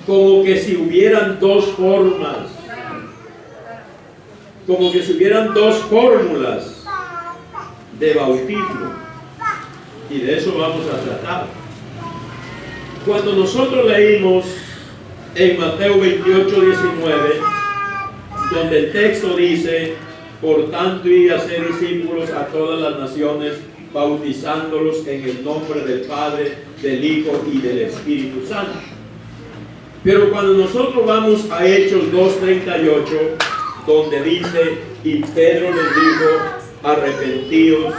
como que si hubieran dos formas, como que si hubieran dos fórmulas de bautismo, y de eso vamos a tratar. Cuando nosotros leímos en Mateo 28, 19, donde el texto dice: por tanto, id a hacer discípulos a todas las naciones, bautizándolos en el nombre del Padre, del Hijo y del Espíritu Santo. Pero cuando nosotros vamos a Hechos 2:38, donde dice: y Pedro les dijo: arrepentíos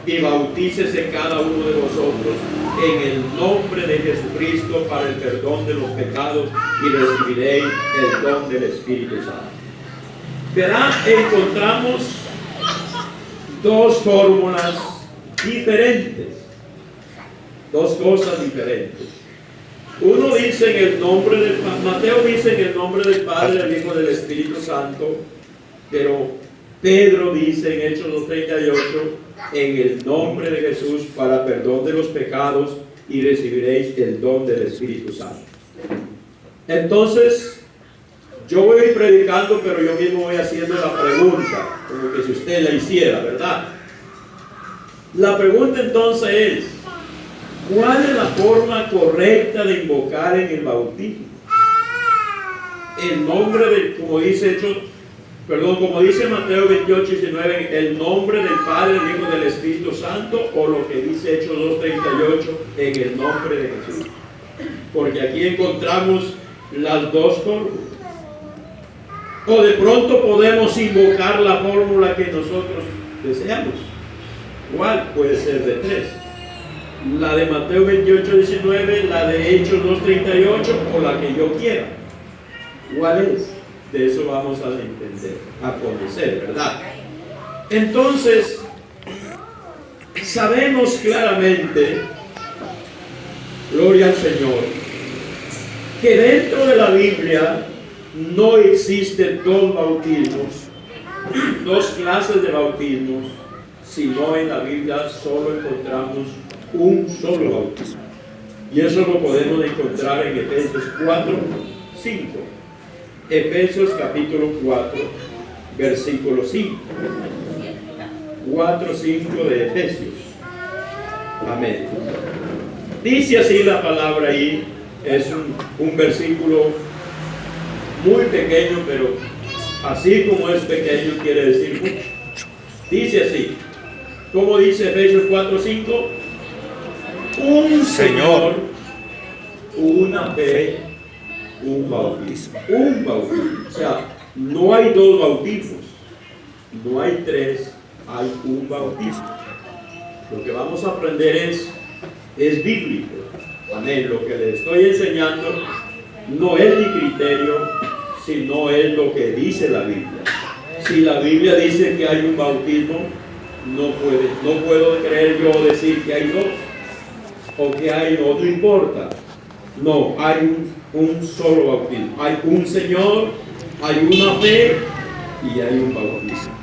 y bautícese cada uno de vosotros en el nombre de Jesucristo para el perdón de los pecados y recibiréis el don del Espíritu Santo. Verá, encontramos dos fórmulas diferentes, dos cosas diferentes. Uno dice en el nombre del Mateo dice en el nombre del Padre, del Hijo y del Espíritu Santo, pero Pedro dice en Hechos 2:38, en el nombre de Jesús para perdón de los pecados y recibiréis el don del Espíritu Santo. Entonces, yo voy a ir predicando, pero yo mismo voy haciendo la pregunta, como que si usted la hiciera, ¿verdad? La pregunta entonces es: ¿cuál es la forma correcta de invocar en el bautismo? El nombre de, como dice Mateo 28, 19, el nombre del Padre, del Hijo y del Espíritu Santo, o lo que dice Hechos 2:38, en el nombre de Jesús. Porque aquí encontramos las dos fórmulas. O de pronto podemos invocar la fórmula que nosotros deseamos. ¿Cuál? Puede ser de tres: la de Mateo 28, 19, la de Hechos 2:38, o la que yo quiera. ¿Cuál es? De eso vamos a entender, a conocer, ¿verdad? Entonces, sabemos claramente, gloria al Señor, que dentro de la Biblia no existen dos bautismos, dos clases de bautismos, sino en la Biblia solo encontramos un solo bautismo. Y eso lo podemos encontrar en Efesios 4, 5. Efesios capítulo 4, versículo 5. 4, 5 de Efesios. Amén. Dice así la palabra ahí. Es un versículo muy pequeño, pero así como es pequeño quiere decir mucho. Dice así. ¿Cómo dice Efesios 4, 5? Un Señor, una fe, un bautismo. Un bautismo. O sea, no hay dos bautismos, no hay tres, hay un bautismo. Lo que vamos a aprender es bíblico. Amén. Lo que le estoy enseñando no es mi criterio, sino es lo que dice la Biblia. Si la Biblia dice que hay un bautismo, no puedo creer yo decir que hay dos, o que hay dos, no importa. No, hay un solo bautismo. Hay un Señor, hay una fe y hay un bautismo.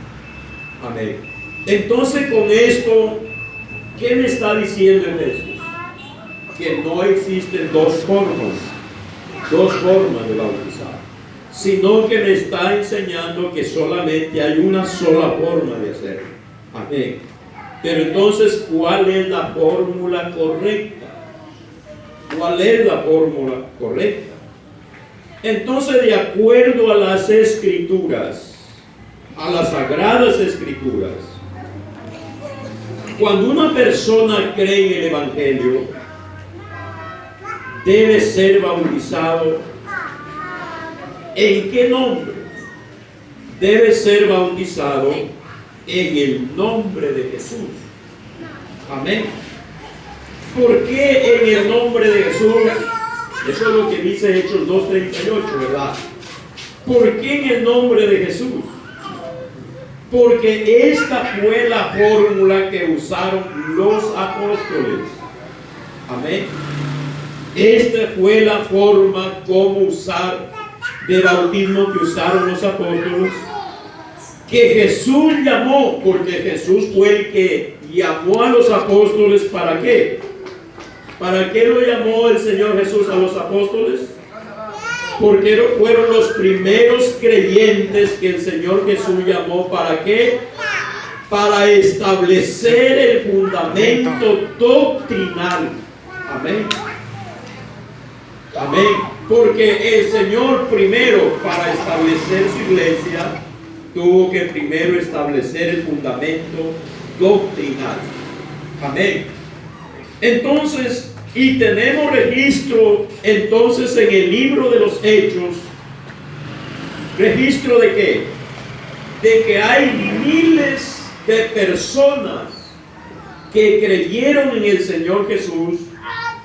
Amén. Entonces, con esto, ¿qué me está diciendo Jesús? Que no existen dos formas de bautizar, sino que me está enseñando que solamente hay una sola forma de hacerlo. Amén. Pero entonces, ¿cuál es la fórmula correcta? ¿Cuál es la fórmula correcta? Entonces, de acuerdo a las Escrituras, a las Sagradas Escrituras, cuando una persona cree en el Evangelio, debe ser bautizado. ¿En qué nombre? Debe ser bautizado en el nombre de Jesús. Amén. ¿Por qué en el nombre de Jesús? Eso es lo que dice Hechos 2:38, ¿verdad? ¿Por qué en el nombre de Jesús? Porque esta fue la fórmula que usaron los apóstoles. Amén. Esta fue la forma como usar de bautismo que usaron los apóstoles, que Jesús llamó, porque Jesús fue el que llamó a los apóstoles. ¿Para qué? ¿Para qué lo llamó el Señor Jesús a los apóstoles? Porque fueron los primeros creyentes que el Señor Jesús llamó. ¿Para qué? Para establecer el fundamento doctrinal. Amén. Amén. Porque el Señor primero, para establecer su iglesia, tuvo que primero establecer el fundamento doctrinal. Amén. Entonces, y tenemos registro entonces en el libro de los Hechos, registro de qué? De que hay miles de personas que creyeron en el Señor Jesús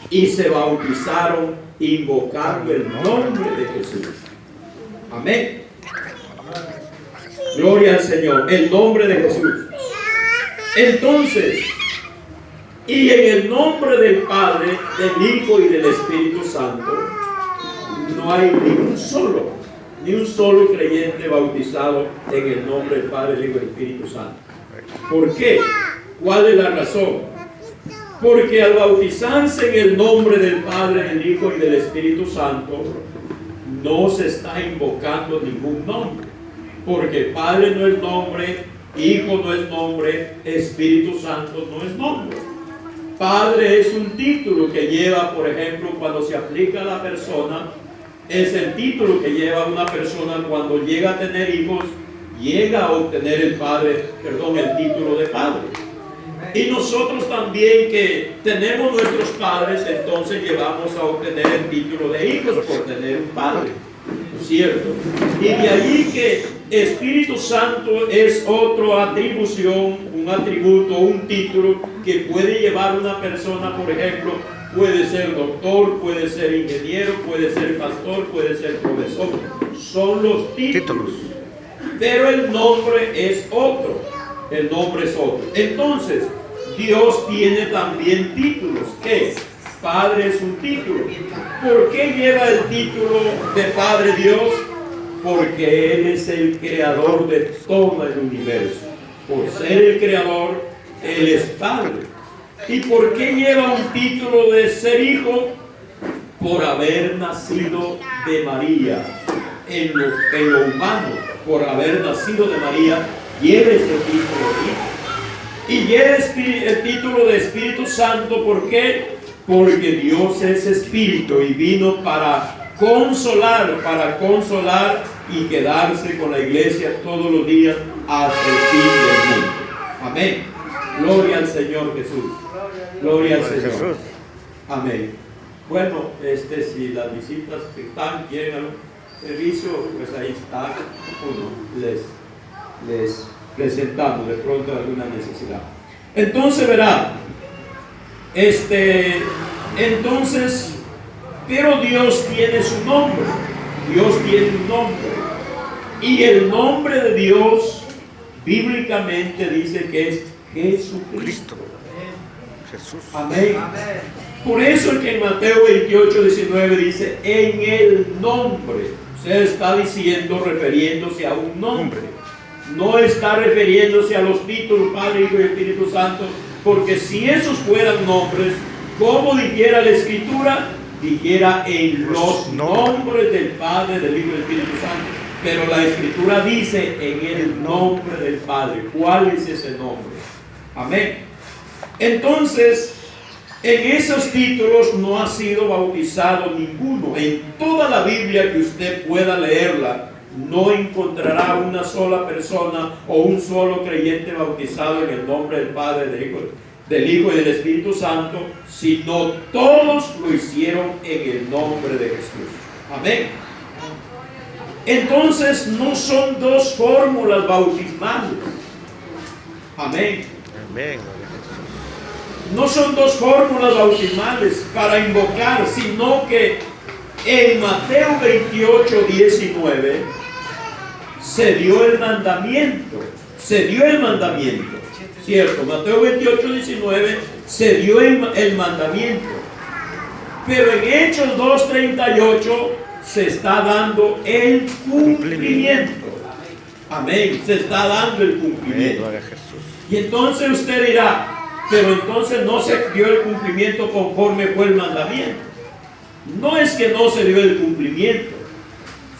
y se bautizaron invocando el nombre de Jesús. Amén. Gloria al Señor, el nombre de Jesús. Entonces, y en el nombre del Padre, del Hijo y del Espíritu Santo, no hay ni un solo creyente bautizado en el nombre del Padre, del Hijo y del Espíritu Santo. ¿Por qué? ¿Cuál es la razón? Porque al bautizarse en el nombre del Padre, del Hijo y del Espíritu Santo, no se está invocando ningún nombre. Porque Padre no es nombre, Hijo no es nombre, Espíritu Santo no es nombre. Padre es un título que lleva, por ejemplo, cuando se aplica a la persona, es el título que lleva una persona cuando llega a tener hijos, llega a obtener el título de padre. Y nosotros también que tenemos nuestros padres, entonces llevamos a obtener el título de hijos por tener un padre, ¿cierto? Y de allí que Espíritu Santo es otra atribución, un atributo, un título que puede llevar una persona, por ejemplo, puede ser doctor, puede ser ingeniero, puede ser pastor, puede ser profesor. Son los títulos. Pero el nombre es otro. El nombre es otro. Entonces, Dios tiene también títulos. ¿Qué? Padre es un título. ¿Por qué lleva el título de Padre Dios? Porque Él es el creador de todo el universo. Por ser el creador, Él es Padre. ¿Y por qué lleva un título de ser hijo? Por haber nacido de María. En lo humano, por haber nacido de María, lleva ese título de hijo. Y lleva el título de Espíritu Santo. ¿Por qué? Porque Dios es Espíritu y vino para consolar y quedarse con la iglesia todos los días hasta el fin del mundo. Amén. Gloria al Señor Jesús. Gloria al Señor. Amén. Bueno, si las visitas que están, quieren algún servicio, pues ahí está. Les presentamos de pronto alguna necesidad. Entonces verá, pero Dios tiene su nombre. Dios tiene un nombre. Y el nombre de Dios bíblicamente dice que es Jesucristo. Jesús. Amén. Por eso que en Mateo 28, 19 dice, en el nombre. Usted está diciendo, refiriéndose a un nombre. No está refiriéndose a los títulos Padre, Hijo y Espíritu Santo, porque si esos fueran nombres, como dijera la Escritura, dijera en los nombres del Padre, del Hijo y del Espíritu Santo. Pero la Escritura dice en el nombre del Padre. ¿Cuál es ese nombre? Amén. Entonces, en esos títulos no ha sido bautizado ninguno. En toda la Biblia que usted pueda leerla, no encontrará una sola persona o un solo creyente bautizado en el nombre del Padre, del Hijo y del Espíritu Santo, sino todos lo hicieron en el nombre de Jesús. Amén. Entonces no son dos fórmulas bautismales. Amén. Amén. No son dos fórmulas bautismales para invocar, sino que en Mateo 28, 19 se dio el mandamiento. ¿Cierto? Mateo 28, 19 se dio el mandamiento. Pero en Hechos 2, 38 se está dando el cumplimiento. Amén. Se está dando el cumplimiento. Gloria a Jesús. Y entonces usted dirá, pero entonces no se dio el cumplimiento conforme fue el mandamiento. No es que no se dio el cumplimiento,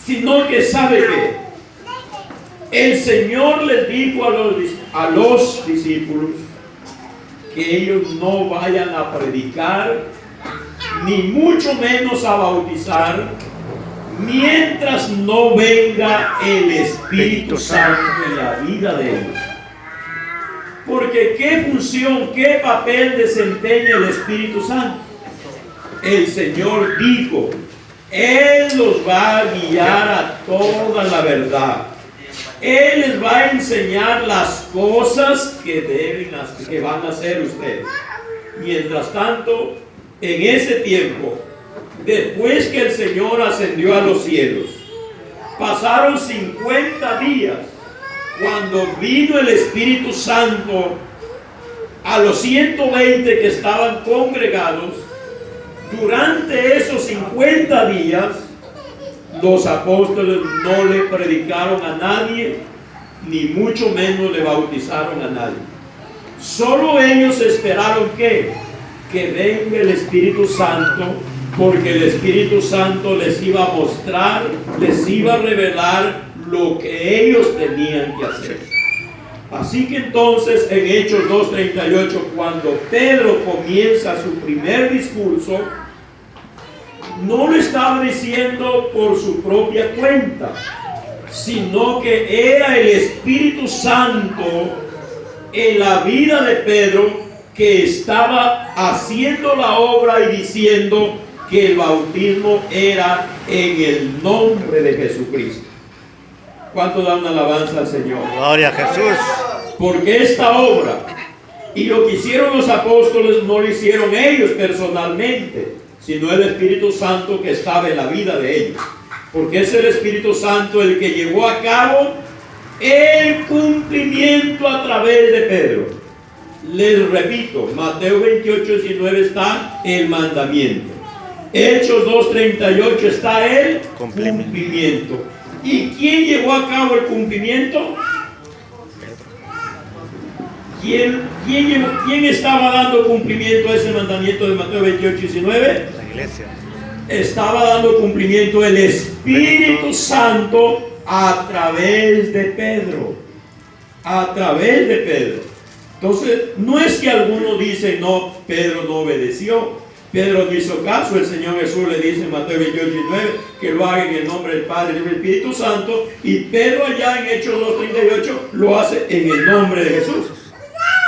sino que sabe que el Señor les dijo a los discípulos que ellos no vayan a predicar, ni mucho menos a bautizar, mientras no venga el Espíritu Santo en la vida de ellos. Porque ¿qué función, qué papel desempeña el Espíritu Santo? El Señor dijo, Él los va a guiar a toda la verdad. Él les va a enseñar las cosas que van a hacer ustedes. Mientras tanto, en ese tiempo, después que el Señor ascendió a los cielos, pasaron 50 días cuando vino el Espíritu Santo a los 120 que estaban congregados. Durante esos 50 días, los apóstoles no le predicaron a nadie, ni mucho menos le bautizaron a nadie. Solo ellos esperaron que venga el Espíritu Santo, porque el Espíritu Santo les iba a mostrar, les iba a revelar lo que ellos tenían que hacer. Así que entonces en Hechos 2:38, cuando Pedro comienza su primer discurso, no lo estaba diciendo por su propia cuenta, sino que era el Espíritu Santo en la vida de Pedro que estaba haciendo la obra y diciendo que el bautismo era en el nombre de Jesucristo. ¿Cuánto dan una alabanza al Señor? Gloria a Jesús. Porque esta obra y lo que hicieron los apóstoles no lo hicieron ellos personalmente, sino el Espíritu Santo que estaba en la vida de ellos. Porque es el Espíritu Santo el que llevó a cabo el cumplimiento a través de Pedro. Les repito, Mateo 28:19 está el mandamiento. Hechos 2:38 está el cumplimiento. ¿Y quién llevó a cabo el cumplimiento? ¿Quién estaba dando cumplimiento a ese mandamiento de Mateo 28:19? La iglesia. Estaba dando cumplimiento el Espíritu Santo a través de Pedro. A través de Pedro. Entonces, no es que algunos dicen, no, Pedro no obedeció. Pedro no hizo caso. El Señor Jesús le dice en Mateo 28:19 que lo haga en el nombre del Padre y del Espíritu Santo. Y Pedro allá en Hechos 2:38 lo hace en el nombre de Jesús.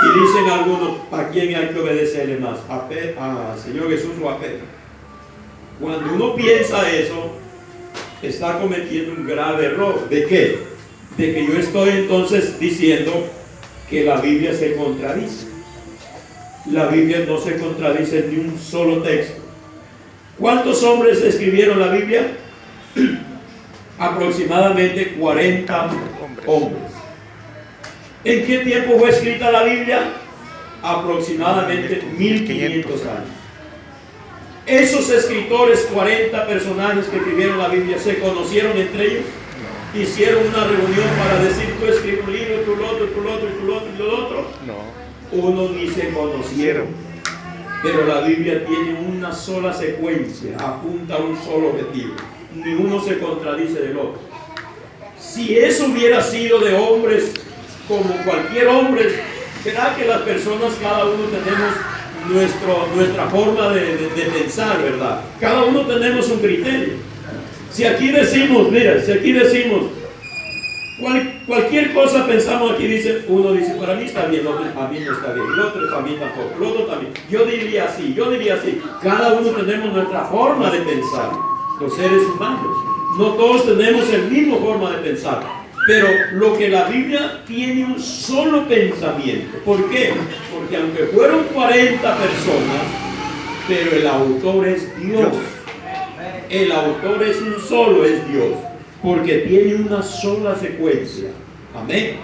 Y dicen algunos, ¿a quién hay que obedecerle más? ¿A Señor Jesús o a Pedro? Cuando uno piensa eso, está cometiendo un grave error. ¿De qué? De que yo estoy entonces diciendo que la Biblia se contradice. La Biblia no se contradice en ni un solo texto. ¿Cuántos hombres escribieron la Biblia? Aproximadamente 40 hombres. ¿En qué tiempo fue escrita la Biblia? Aproximadamente 1500 años. Esos escritores, 40 personajes que escribieron la Biblia, ¿se conocieron entre ellos? ¿Hicieron una reunión para decir, tú escribes un libro, tú lo otro, tú lo otro, tú lo otro, y lo otro? No. Unos ni se conocieron. Pero la Biblia tiene una sola secuencia, apunta a un solo objetivo. Ni uno se contradice del otro. Si eso hubiera sido de hombres como cualquier hombre, será que las personas, cada uno tenemos nuestra forma de pensar, ¿verdad? Cada uno tenemos un criterio. Si aquí decimos, mira, si aquí decimos cualquier cosa pensamos aquí, uno dice, para mí está bien, otro para mí no está bien, el otro para mí tampoco, el otro también. Yo diría así. Cada uno tenemos nuestra forma de pensar, los seres humanos. No todos tenemos el mismo forma de pensar. Pero lo que la Biblia tiene un solo pensamiento. ¿Por qué? Porque aunque fueron 40 personas, pero el autor es Dios. El autor es un solo, es Dios. Porque tiene una sola secuencia. Amén.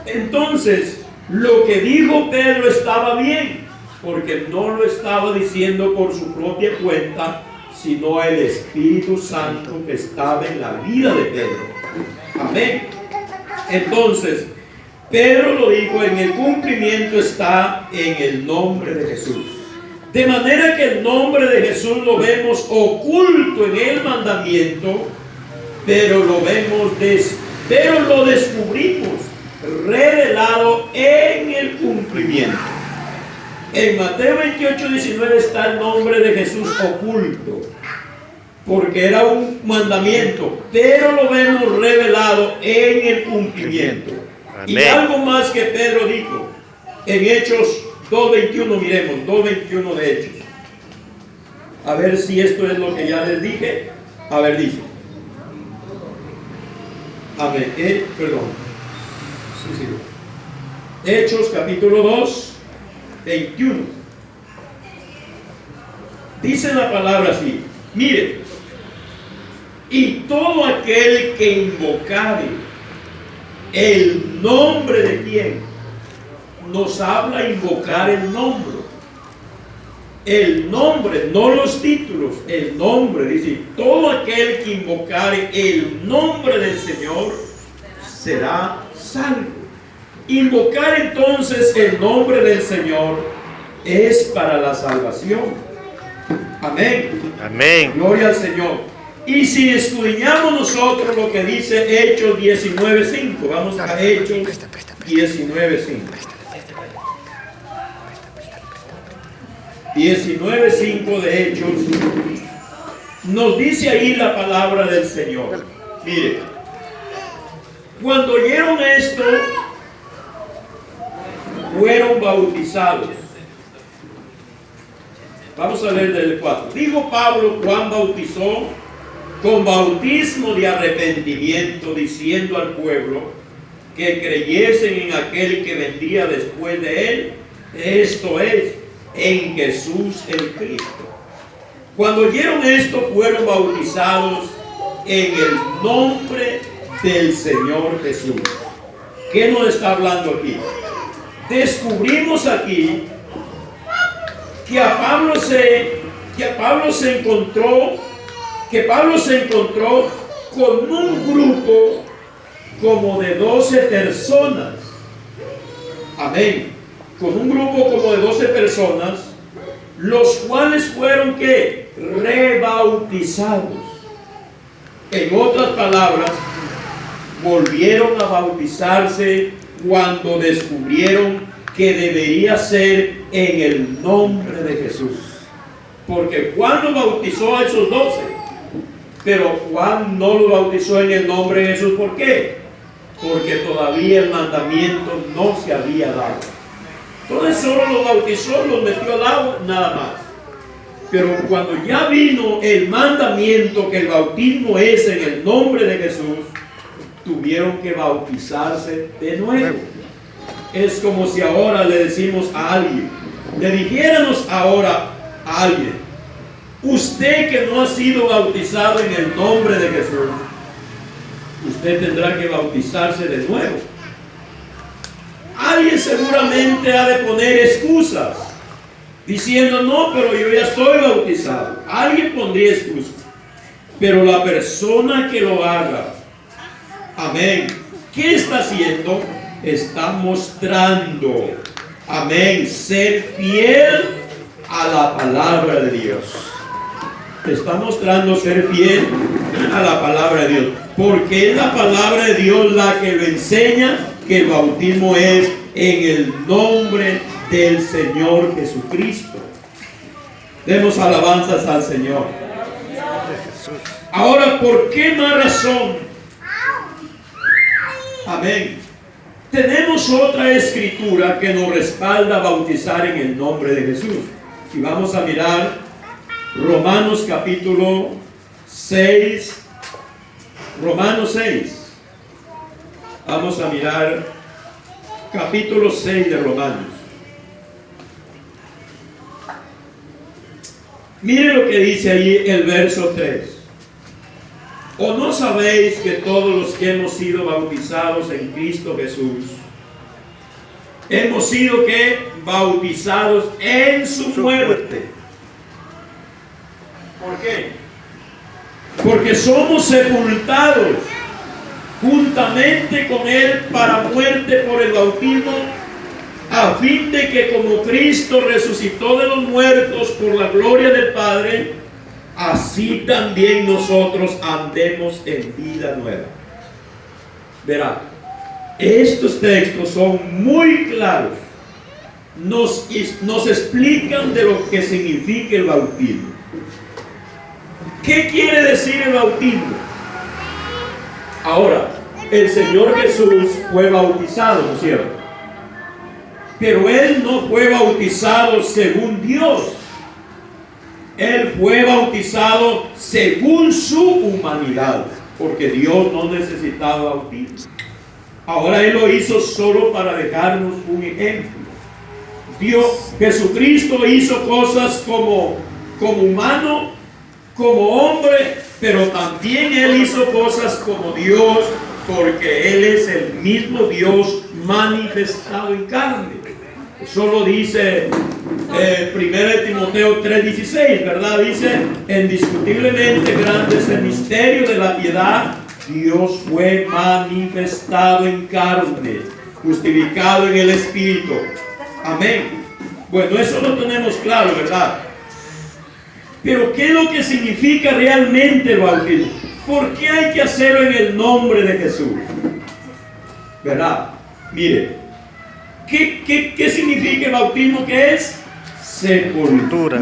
Entonces, lo que dijo Pedro estaba bien, porque no lo estaba diciendo por su propia cuenta, sino el Espíritu Santo que estaba en la vida de Pedro. Amén. Entonces, Pedro lo dijo, en el cumplimiento está en el nombre de Jesús. De manera que el nombre de Jesús lo vemos oculto en el mandamiento, pero lo descubrimos revelado en el cumplimiento. En Mateo 28:19 está el nombre de Jesús oculto, porque era un mandamiento, pero lo vemos revelado en el cumplimiento. Amén. Y algo más que Pedro dijo en Hechos 2:21, miremos, 2:21 de Hechos. A ver si esto es lo que ya les dije. A ver, dice. Amén. Perdón. Sí. Hechos capítulo 2, 21. Dice la palabra así. Mire. Y todo aquel que invocare el nombre de quién, nos habla invocar el nombre. El nombre, no los títulos, el nombre. Dice, todo aquel que invocare el nombre del Señor será salvo. Invocar entonces el nombre del Señor es para la salvación. Amén. Amén. Gloria al Señor. Y si escudriñamos nosotros lo que dice Hechos 19:5, vamos a Hechos 19:5. 19:5 de Hechos, nos dice ahí la palabra del Señor. Mire, cuando oyeron esto, fueron bautizados. Vamos a leer del 4. Dijo Pablo, Juan bautizó con bautismo de arrepentimiento, diciendo al pueblo que creyesen en aquel que vendría después de él, esto es, en Jesús el Cristo. Cuando oyeron esto, fueron bautizados en el nombre del Señor Jesús. ¿Qué nos está hablando aquí? Descubrimos aquí que Pablo se encontró con un grupo como de 12 personas. Amén. Con un grupo como de 12 personas, los cuales fueron ¿qué? Rebautizados. En otras palabras, volvieron a bautizarse cuando descubrieron que debería ser en el nombre de Jesús. Porque Juan lo bautizó a esos 12, pero Juan no lo bautizó en el nombre de Jesús. ¿Por qué? Porque todavía el mandamiento no se había dado. Entonces solo los bautizó, los metió al agua, nada más. Pero cuando ya vino el mandamiento que el bautismo es en el nombre de Jesús, tuvieron que bautizarse de nuevo. Es como si ahora le decimos a alguien, le dijéramos ahora a alguien, usted que no ha sido bautizado en el nombre de Jesús, usted tendrá que bautizarse de nuevo. Alguien seguramente ha de poner excusas, diciendo, no, pero yo ya estoy bautizado. Alguien pondría excusas. Pero la persona que lo haga, amén, ¿qué está haciendo? Está mostrando, amén, ser fiel a la palabra de Dios. Está mostrando ser fiel a la palabra de Dios. Porque es la palabra de Dios la que lo enseña que el bautismo es en el nombre del Señor Jesucristo. Demos alabanzas al Señor. Ahora, ¿por qué más razón? Amén. Tenemos otra escritura que nos respalda bautizar en el nombre de Jesús. Y vamos a mirar Romanos capítulo 6. Romanos 6. Vamos a mirar capítulo 6 de Romanos. Mire lo que dice ahí el verso 3. ¿O no sabéis que todos los que hemos sido bautizados en Cristo Jesús, hemos sido ¿qué? Bautizados en su muerte? ¿Por qué? Porque somos sepultados juntamente con Él para muerte por el bautismo, a fin de que como Cristo resucitó de los muertos por la gloria del Padre, así también nosotros andemos en vida nueva. Verá, estos textos son muy claros. Nos explican de lo que significa el bautismo. ¿Qué quiere decir el bautismo? Ahora, el Señor Jesús fue bautizado, ¿no es cierto? Pero Él no fue bautizado según Dios. Él fue bautizado según su humanidad, porque Dios no necesitaba bautismo. Ahora Él lo hizo solo para dejarnos un ejemplo. Jesucristo hizo cosas como humano, como hombre, pero también Él hizo cosas como Dios, porque Él es el mismo Dios manifestado en carne. Eso lo dice 1 Timoteo 3:16, ¿verdad? Dice: indiscutiblemente grande es el misterio de la piedad. Dios fue manifestado en carne, justificado en el Espíritu. Amén. Bueno, eso lo tenemos claro, ¿verdad? Pero ¿qué es lo que significa realmente el bautismo? ¿Por qué hay que hacerlo en el nombre de Jesús? ¿Verdad? Mire, ¿qué significa el bautismo? ¿Qué es? Sepultura.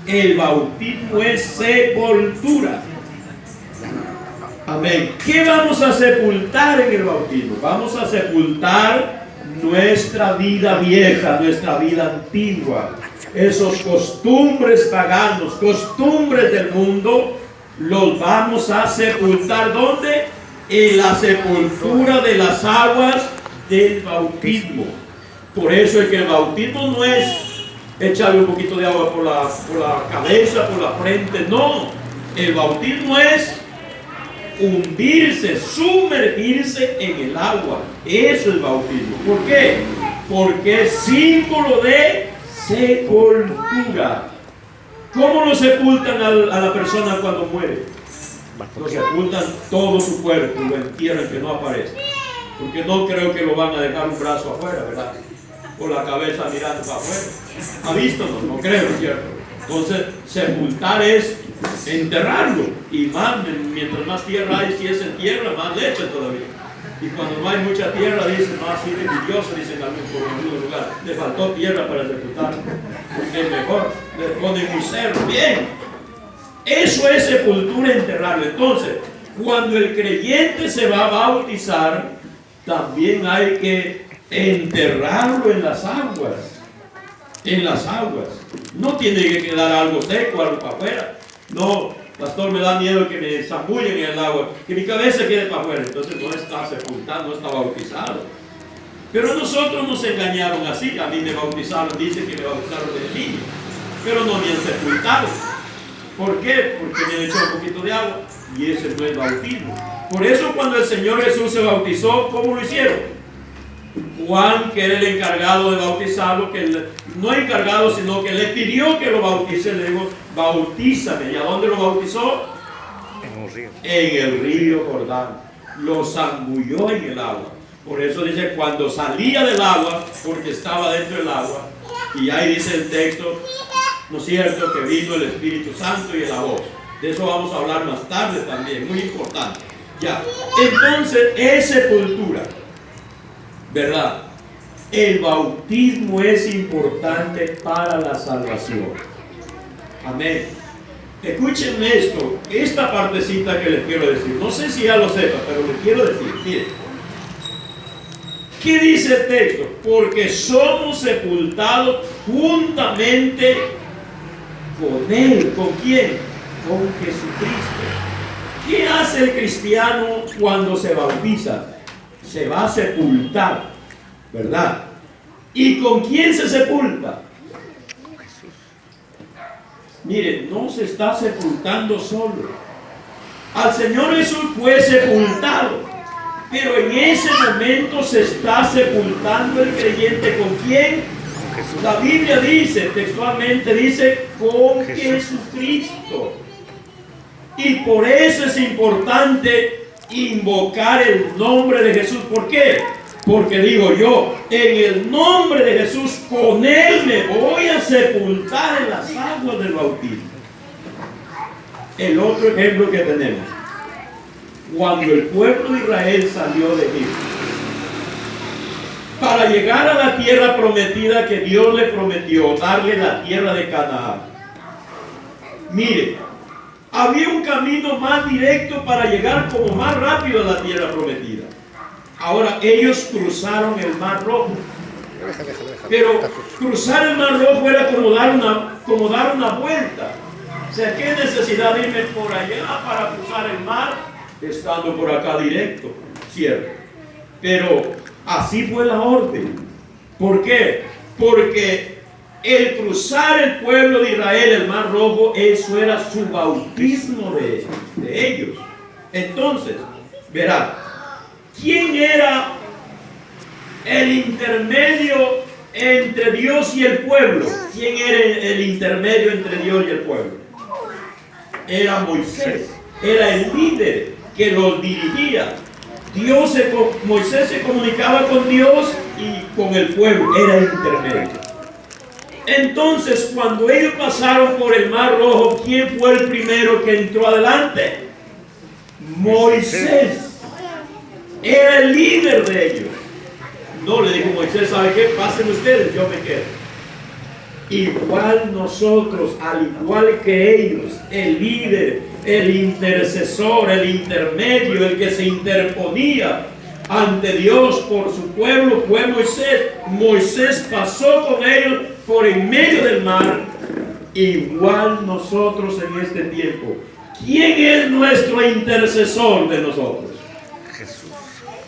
El bautismo es sepultura. Amén. ¿Qué vamos a sepultar en el bautismo? Vamos a sepultar nuestra vida vieja, nuestra vida antigua. Esos costumbres paganos, costumbres del mundo, los vamos a sepultar. ¿Dónde? En la sepultura de las aguas del bautismo. Por eso es que el bautismo no es echarle un poquito de agua por la cabeza, por la frente. No, el bautismo es hundirse, sumergirse en el agua. Eso es el bautismo. ¿Por qué? Porque es símbolo de sepultura. ¿Cómo lo sepultan a la persona cuando muere? Lo sepultan todo su cuerpo, lo entierran, que no aparece. Porque no creo que lo van a dejar un brazo afuera, ¿verdad? O la cabeza mirando para afuera. ¿Ha visto? No creo, ¿cierto? Entonces, sepultar es enterrarlo. Y más, mientras más tierra hay, si es en tierra, más leche todavía. Y cuando no hay mucha tierra, dicen, más envidioso, dicen por algún lugar. Le faltó tierra para sepultarlo. Porque es mejor. Le ponen un cerro. Bien. Eso es sepultura, enterrarlo. Entonces, cuando el creyente se va a bautizar, también hay que enterrarlo en las aguas. En las aguas. No tiene que quedar algo seco, algo para afuera. No, pastor, me da miedo que me zambullen en el agua, que mi cabeza quede para afuera. Entonces no está sepultado, no está bautizado. Pero nosotros nos engañaron así. A mí me bautizaron, dicen que me bautizaron de niño, pero no me han sepultado. ¿Por qué? Porque me han echado un poquito de agua, y ese no es bautismo. Por eso cuando el Señor Jesús se bautizó, ¿cómo lo hicieron? Juan, que era el encargado de bautizarlo, no encargado, sino que le pidió que lo bautice, le dijo, bautízame. ¿Y a dónde lo bautizó? En un río. En el río Jordán. Lo zambulló en el agua. Por eso dice, cuando salía del agua, porque estaba dentro del agua, y ahí dice el texto, ¿no es cierto?, que vino el Espíritu Santo y la voz. De eso vamos a hablar más tarde también, muy importante. Ya, entonces es sepultura, ¿verdad? El bautismo es importante para la salvación. Amén. Escúchenme esto, esta partecita que les quiero decir. No sé si ya lo sepan, pero les quiero decir. Miren, ¿qué dice el texto? Porque somos sepultados juntamente con Él. ¿Con quién? Con Jesucristo. ¿Qué hace el cristiano cuando se bautiza? Se va a sepultar, ¿verdad? ¿Y con quién se sepulta? Jesús. Miren, no se está sepultando solo. Al Señor Jesús fue sepultado, pero en ese momento se está sepultando el creyente. ¿Con quién? Con Jesús. La Biblia dice, textualmente dice, con Jesús. Jesucristo. Y por eso es importante invocar el nombre de Jesús. ¿Por qué? Porque digo yo, en el nombre de Jesús, con Él me voy a sepultar en las aguas del bautismo. El otro ejemplo que tenemos, cuando el pueblo de Israel salió de Egipto, para llegar a la tierra prometida que Dios le prometió, darle la tierra de Canaán. Mire, había un camino más directo para llegar como más rápido a la tierra prometida. Ahora ellos cruzaron el Mar Rojo. Pero cruzar el Mar Rojo era como dar una vuelta. O sea, ¿qué necesidad de irme por allá para cruzar el mar, estando por acá directo? Cierto. Pero así fue la orden. ¿Por qué? Porque el cruzar el pueblo de Israel el Mar Rojo, eso era su bautismo de ellos. Entonces, verá, ¿quién era el intermedio entre Dios y el pueblo? ¿Quién era el intermedio entre Dios y el pueblo? Era Moisés, era el líder que los dirigía. Moisés se comunicaba con Dios y con el pueblo, era el intermedio. Entonces, cuando ellos pasaron por el Mar Rojo, ¿quién fue el primero que entró adelante? Moisés. Era el líder de ellos. No le dijo Moisés, ¿sabe qué? Pasen ustedes, yo me quedo. Igual nosotros, al igual que ellos, el líder, el intercesor, el intermedio, el que se interponía ante Dios por su pueblo fue Moisés. Moisés pasó con ellos por en medio del mar. Igual nosotros en este tiempo. ¿Quién es nuestro intercesor de nosotros? Jesús.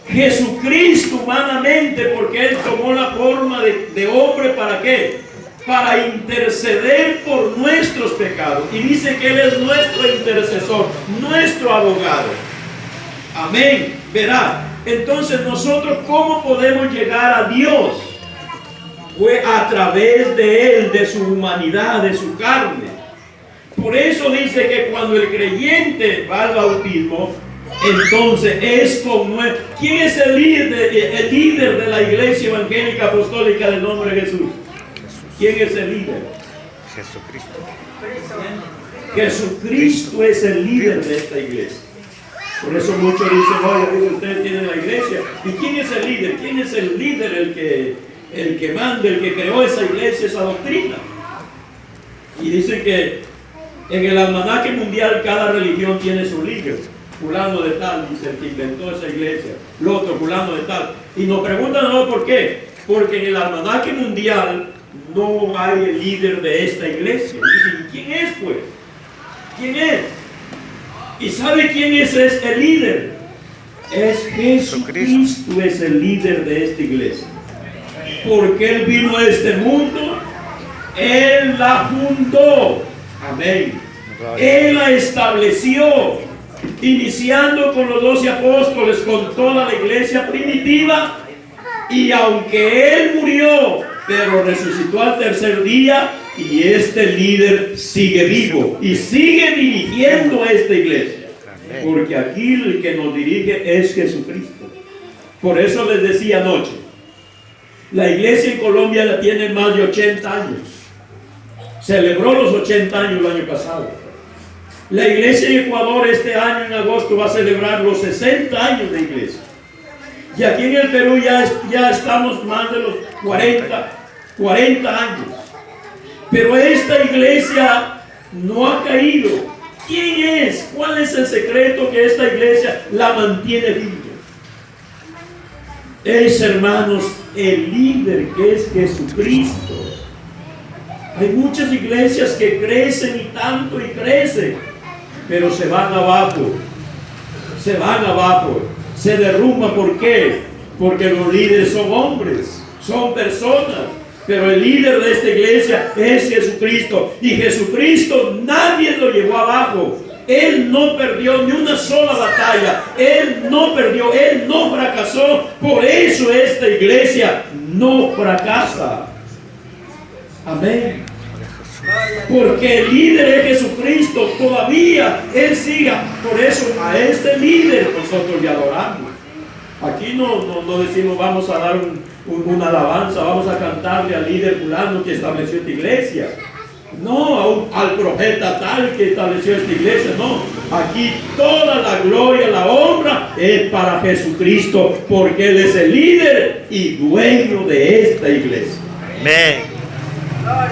Jesucristo humanamente, porque Él tomó la forma de hombre. ¿Para qué? Para interceder por nuestros pecados. Y dice que Él es nuestro intercesor, nuestro abogado. Amén. Verá. Entonces nosotros, ¿cómo podemos llegar a Dios? Fue a través de Él, de su humanidad, de su carne. Por eso dice que cuando el creyente va al bautismo, entonces es como... ¿Quién es el líder de la iglesia evangélica apostólica del nombre de Jesús? ¿Quién es el líder? Jesucristo. Jesucristo es el líder de esta iglesia. Por eso muchos dicen, oye, ustedes tienen la iglesia. ¿Y quién es el líder? ¿Quién es el líder? El que manda, el que creó esa iglesia, esa doctrina. Y dicen que en el almanaque mundial cada religión tiene su líder. Fulano de tal, dice el que inventó esa iglesia. El otro, fulano de tal. Y nos preguntan, no, ¿por qué? Porque en el almanaque mundial no hay el líder de esta iglesia. Dicen, ¿quién es pues? ¿Quién es? ¿Y sabe quién es el líder? Es Jesucristo, es el líder de esta iglesia. Porque Él vino a este mundo, Él la fundó. Amén. Él la estableció, iniciando con los 12 apóstoles, con toda la iglesia primitiva. Y aunque Él murió, pero resucitó al tercer día, y este líder sigue vivo y sigue dirigiendo a esta iglesia. Porque aquí el que nos dirige es Jesucristo. Por eso les decía anoche, la iglesia en Colombia la tiene más de 80 años. Celebró los 80 años el año pasado. La iglesia en Ecuador este año en agosto va a celebrar los 60 años de iglesia. Y aquí en el Perú ya estamos más de los 40 años. Pero esta iglesia no ha caído. ¿Quién es? ¿Cuál es el secreto que esta iglesia la mantiene viva? Es, hermanos, el líder que es Jesucristo. Hay muchas iglesias que crecen y tanto y crecen, pero se van abajo. Se derrumban. ¿Por qué? Porque los líderes son hombres, son personas. Pero el líder de esta iglesia es Jesucristo. Y Jesucristo nadie lo llevó abajo. Él no perdió ni una sola batalla. Él no perdió, Él no fracasó. Por eso esta iglesia no fracasa. Amén. Porque el líder es Jesucristo. Todavía Él siga. Por eso a este líder nosotros le adoramos. Aquí no decimos vamos a dar una alabanza, vamos a cantarle al líder fulano que estableció esta iglesia. No, al profeta tal que estableció esta iglesia. No, aquí toda la gloria, la honra es para Jesucristo, porque Él es el líder y dueño de esta iglesia. Amén.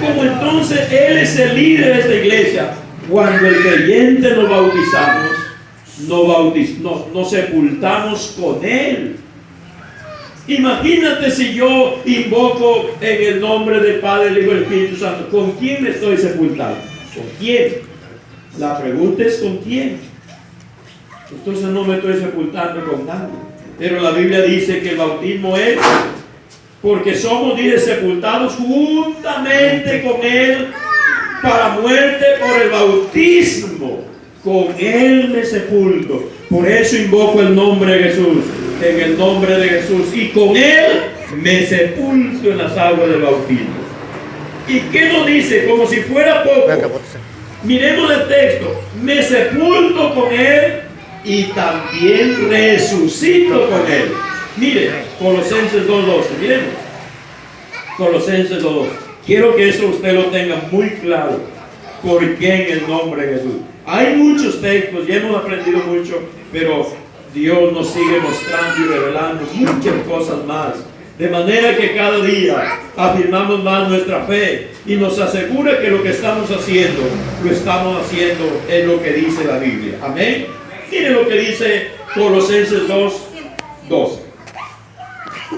Como entonces Él es el líder de esta iglesia, cuando el creyente nos bautizamos, nos sepultamos con Él. Imagínate si yo invoco en el nombre del Padre, del Hijo y del Espíritu Santo. ¿Con quién me estoy sepultando? ¿Con quién? La pregunta es ¿con quién? Entonces no me estoy sepultando con nadie. Pero la Biblia dice que el bautismo es porque somos, dice, sepultados juntamente con Él para muerte por el bautismo. Con Él me sepulto. Por eso invoco el nombre de Jesús. En el nombre de Jesús. Y con Él me sepulto en las aguas del bautismo. ¿Y qué nos dice? Como si fuera poco. Miremos el texto. Me sepulto con Él y también resucito con Él. Mire, Colosenses 2:12. Miremos. Colosenses 2:12. Quiero que eso usted lo tenga muy claro. ¿Por qué en el nombre de Jesús? Hay muchos textos, ya hemos aprendido mucho, pero Dios nos sigue mostrando y revelando muchas cosas más. De manera que cada día afirmamos más nuestra fe y nos asegura que lo que estamos haciendo, lo estamos haciendo en lo que dice la Biblia. Amén. Mire lo que dice Colosenses 2:12.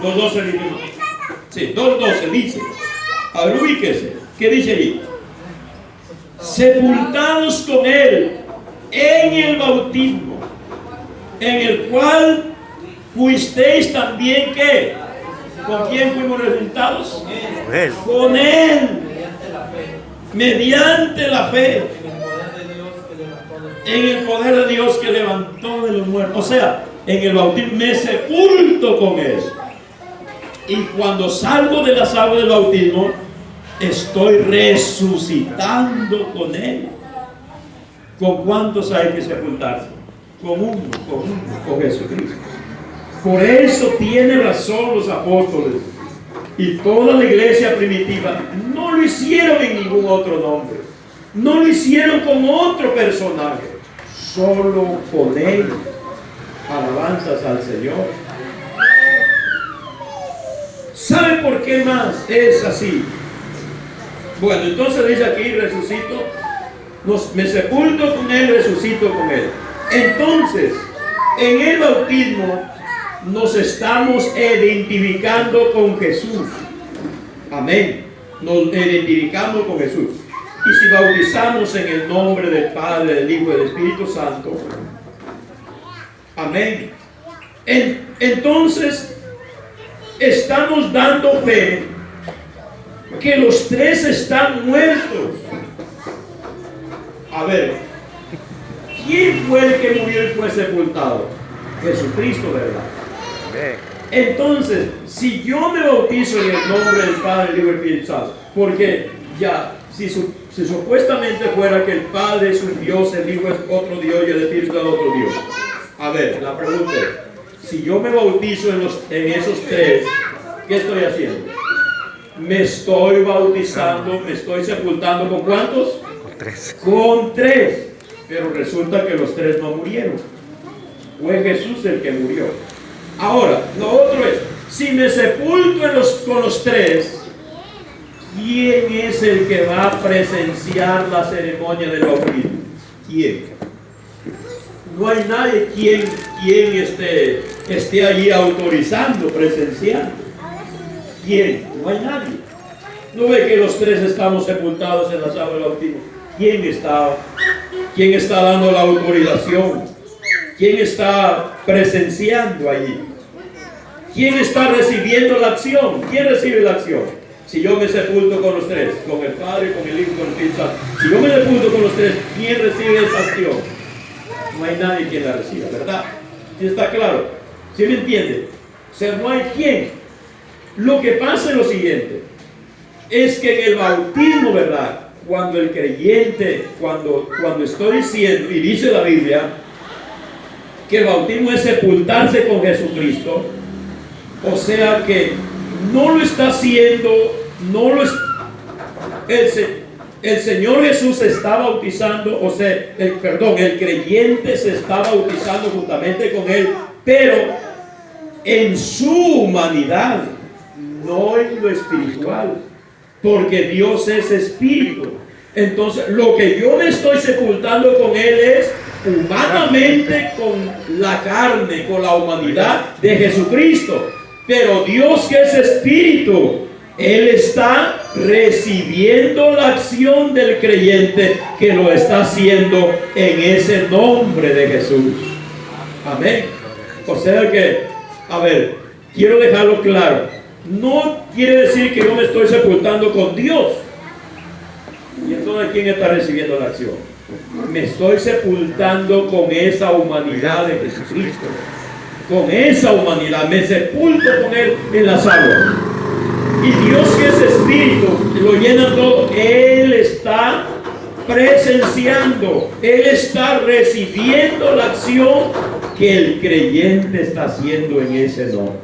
2:12 sí, 2:12 dice. A ver, ubíquese. ¿Qué dice ahí? Sepultados con Él en el bautismo, en el cual fuisteis también, ¿qué? ¿Con quién fuimos resucitados? Con Él. Mediante la fe. En el poder de Dios que levantó de los muertos. O sea, en el bautismo me sepulto con Él. Y cuando salgo de las aguas del bautismo, estoy resucitando con Él. ¿Con cuántos hay que sepultarse? Con uno, con Jesucristo. Por eso tiene razón los apóstoles y toda la iglesia primitiva. No lo hicieron en ningún otro nombre. No lo hicieron con otro personaje. Solo con Él. Alabanzas al Señor. ¿Sabe por qué más es así? Bueno, entonces dice aquí, resucito, me sepulto con Él, resucito con Él. Entonces, en el bautismo nos estamos identificando con Jesús. Amén. Nos identificamos con Jesús. Y si bautizamos en el nombre del Padre, del Hijo y del Espíritu Santo, amén. Entonces, estamos dando fe que los tres están muertos. A ver, ¿quién fue el que murió y fue sepultado? Jesucristo, ¿verdad? Entonces, si yo me bautizo en el nombre del Padre, del Hijo y del Espíritu Santo, porque ya, si supuestamente fuera que el Padre es un Dios, el Hijo es otro Dios y el Espíritu es otro Dios. A ver, la pregunta es, si yo me bautizo en esos tres, ¿qué estoy haciendo? Me estoy bautizando, me estoy sepultando ¿con cuántos? Con tres. Con tres. Pero resulta que los tres no murieron. Fue Jesús el que murió. Ahora, lo otro es, si me sepulto con los tres, ¿quién es el que va a presenciar la ceremonia del bautismo? ¿Quién? No hay nadie quien esté allí autorizando, presenciando. ¿Quién? No hay nadie. ¿No ve que los tres estamos sepultados en las aguas del bautismo? ¿Quién está? ¿Quién está dando la autorización? ¿Quién está presenciando allí? ¿Quién está recibiendo la acción? ¿Quién recibe la acción? Si yo me sepulto con los tres, con el Padre, con el Hijo, con el Espíritu Santo, si yo me sepulto con los tres, ¿quién recibe esa acción? No hay nadie quien la reciba, ¿verdad? ¿Sí está claro? ¿Sí me entiende? O sea, no hay quien. Lo que pasa es lo siguiente, es que en el bautismo, ¿verdad? cuando el creyente, cuando estoy diciendo, y dice la Biblia, que el bautismo es sepultarse con Jesucristo, o sea que no lo está haciendo, el Señor Jesús se está bautizando, o sea, el creyente se está bautizando juntamente con Él, pero en su humanidad, no en lo espiritual, porque Dios es espíritu. Entonces, lo que yo me estoy sepultando con Él es humanamente con la carne, con la humanidad de Jesucristo. Pero Dios, que es espíritu, Él está recibiendo la acción del creyente, que lo está haciendo en ese nombre de Jesús. Amén. O sea que, a ver, quiero dejarlo claro. No quiere decir que yo me estoy sepultando con Dios. ¿Y entonces quién está recibiendo la acción? Me estoy sepultando con esa humanidad de Jesucristo. Con esa humanidad. Me sepulto con Él en las aguas. Y Dios, que es espíritu, lo llena todo. Él está presenciando. Él está recibiendo la acción que el creyente está haciendo en ese nombre.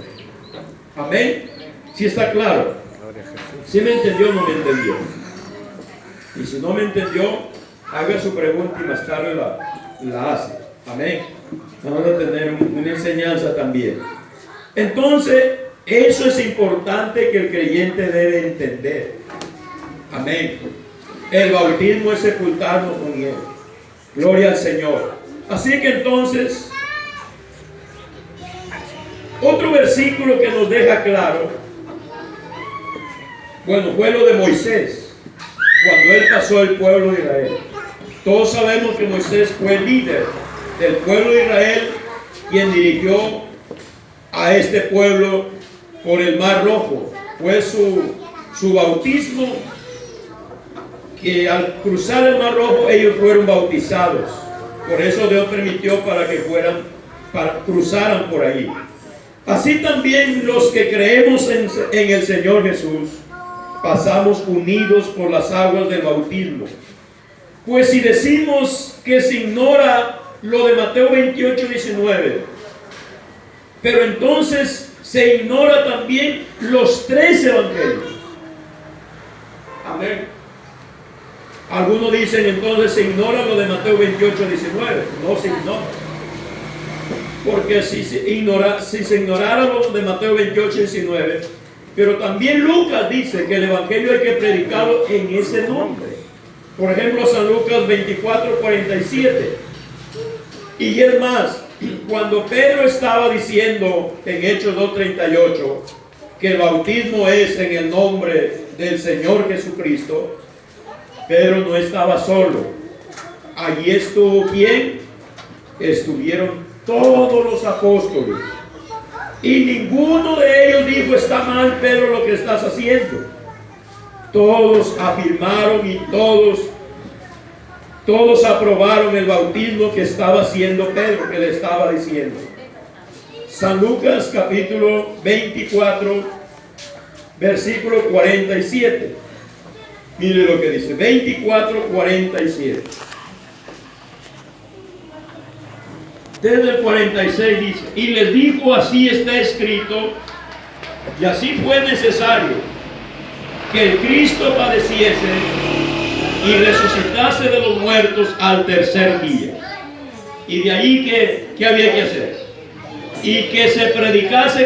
Amén. ¿Sí está claro? ¿Sí me entendió o no me entendió? Y si no me entendió, haga su pregunta y más tarde la hace. Amén. Vamos a tener una enseñanza también. Entonces, eso es importante que el creyente debe entender. Amén. El bautismo es sepultarnos con Él. Gloria al Señor. Así que entonces, otro versículo que nos deja claro, bueno, fue lo de Moisés, cuando él pasó el pueblo de Israel. Todos sabemos que Moisés fue el líder del pueblo de Israel, quien dirigió a este pueblo por el Mar Rojo. Fue su bautismo, que al cruzar el Mar Rojo ellos fueron bautizados. Por eso Dios permitió para que cruzaran por ahí. Así también los que creemos en el Señor Jesús, pasamos unidos por las aguas del bautismo. Pues si decimos que se ignora lo de Mateo 28, 19, pero entonces se ignora también los 3 evangelios. Amén. Algunos dicen entonces se ignora lo de Mateo 28, 19. No se ignora. Porque si se ignorara lo de Mateo 28, 19, pero también Lucas dice que el evangelio hay que predicarlo en ese nombre. Por ejemplo, San Lucas 24, 47. Y es más, cuando Pedro estaba diciendo en Hechos 2:38 que el bautismo es en el nombre del Señor Jesucristo, Pedro no estaba solo. Allí estuvo ¿quién? Estuvieron todos los apóstoles. Y ninguno de ellos dijo: está mal, Pedro, lo que estás haciendo. Todos afirmaron y todos aprobaron el bautismo que estaba haciendo Pedro, que le estaba diciendo. San Lucas capítulo 24, versículo 47. Mire lo que dice, 24, 47. Desde el 46 dice: y les dijo: así está escrito, y así fue necesario que el Cristo padeciese y resucitase de los muertos al tercer día. Y de ahí ¿qué había que hacer? Y que se predicase